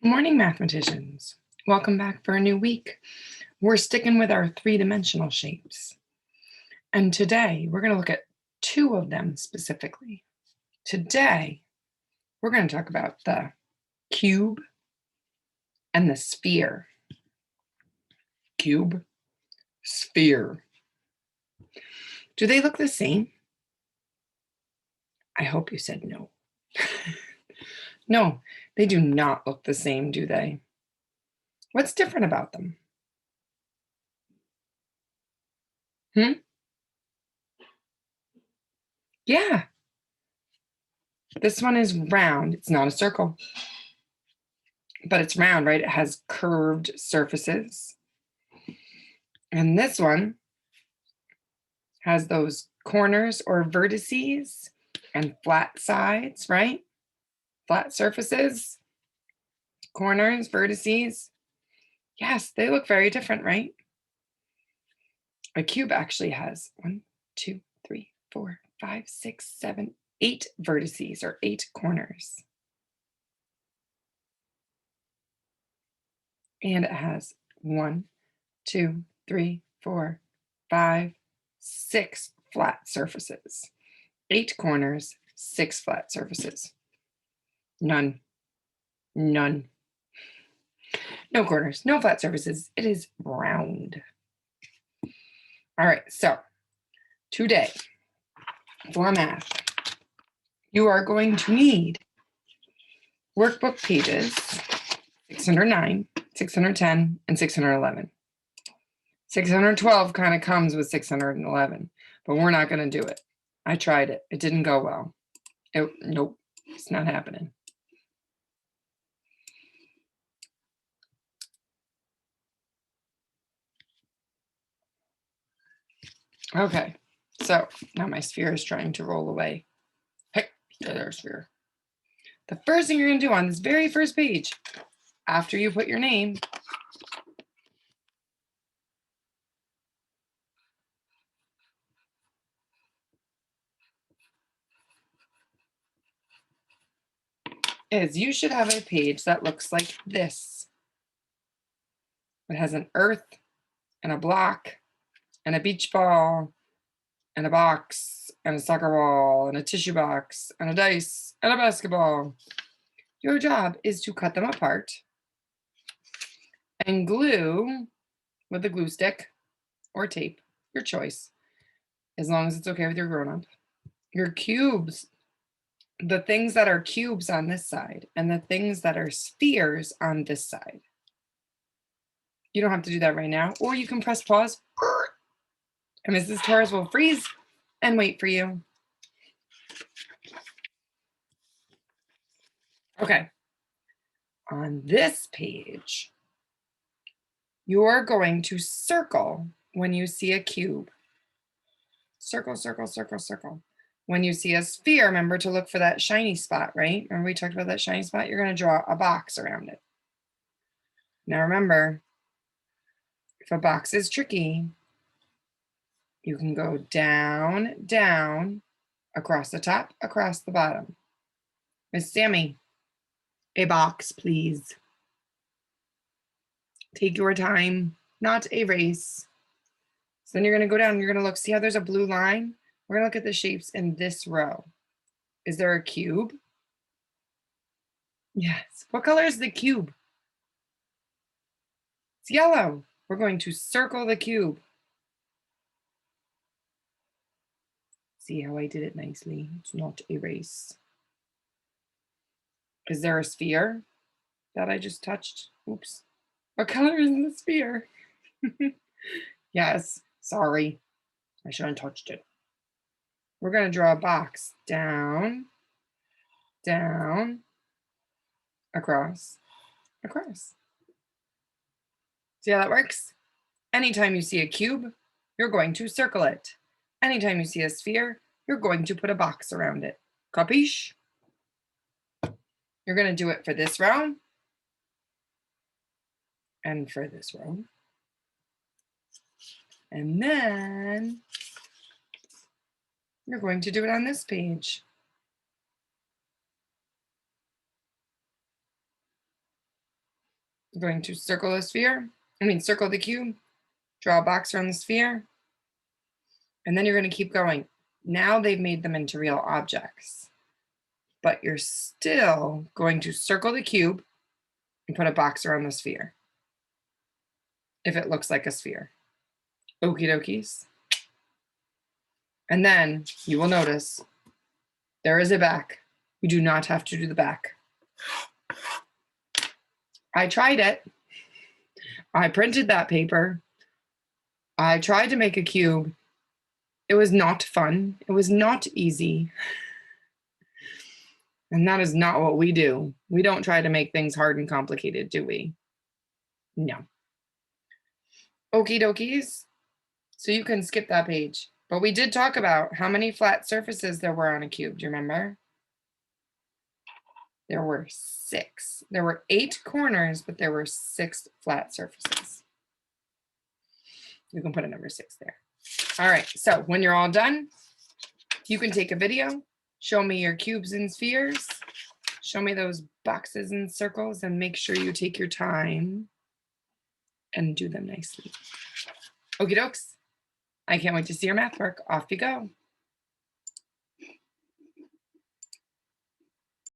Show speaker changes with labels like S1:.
S1: Morning, mathematicians. Welcome back for a new week. We're sticking with our three-dimensional shapes. And today we're going to look at two of them specifically. Today, we're going to talk about the cube and the sphere. Cube, sphere. Do they look the same? I hope you said no. No, they do not look the same, do they? What's different about them? Yeah. This one is round. It's not a circle, but it's round, right? It has curved surfaces. And this one has those corners or vertices and flat sides, right? Flat surfaces, corners, vertices. Yes, they look very different, right? A cube actually has 1, 2, 3, 4, 5, 6, 7, 8 vertices or 8 corners. And it has 1, 2, 3, 4, 5, 6 flat surfaces. 8 corners, 6 flat surfaces. None. No corners, no flat surfaces. It is round. All right, so today for math, you are going to need workbook pages 609, 610, and 611. 612 kind of comes with 611, but we're not going to do it. I tried it. It didn't go well. Nope, it's not happening. Okay, so now my sphere is trying to roll away. Hey, there's sphere. The first thing you're going to do on this very first page, after you put your name, is you should have a page that looks like this. It has an earth and a block and a beach ball and a box and a soccer ball and a tissue box and a dice and a basketball. Your job is to cut them apart and glue with a glue stick or tape, your choice, as long as it's okay with your grown-up. Your cubes, the things that are cubes on this side and the things that are spheres on this side. You don't have to do that right now, or you can press pause and Mrs. Torres will freeze and wait for you. Okay, on this page, you're going to circle when you see a cube. Circle, circle, circle, circle. When you see a sphere, remember to look for that shiny spot, right? Remember we talked about that shiny spot? You're going to draw a box around it. Now remember, if a box is tricky, you can go down, down, across the top, across the bottom. Miss Sammy, a box, please. Take your time, not a race. So then you're going to go down and you're going to look, see how there's a blue line? We're going to look at the shapes in this row. Is there a cube? Yes. What color is the cube? It's yellow. We're going to circle the cube. See how I did it nicely? It's not a race. Is there a sphere that I just touched? Oops. What color is the sphere? Yes, sorry. I shouldn't have touched it. We're going to draw a box down, down, across, across. See how that works? Anytime you see a cube, you're going to circle it. Anytime you see a sphere, you're going to put a box around it. Capiche? You're going to do it for this row and for this row. And then you're going to do it on this page. You're going to circle the sphere. Circle the cube, draw a box around the sphere, and then you're going to keep going. Now they've made them into real objects, but you're still going to circle the cube and put a box around the sphere if it looks like a sphere. Okie dokies. And then you will notice there is a back. You do not have to do the back. I tried it. I printed that paper. I tried to make a cube. It was not fun. It was not easy. And that is not what we do. We don't try to make things hard and complicated, do we? No. Okie dokies. So you can skip that page. But we did talk about how many flat surfaces there were on a cube. Do you remember? There were 6. There were 8 corners, but there were 6 flat surfaces. You can put a number 6 there. All right, so when you're all done, you can take a video, show me your cubes and spheres, show me those boxes and circles, and make sure you take your time and do them nicely. Okie dokes. I can't wait to see your math work. Off you go.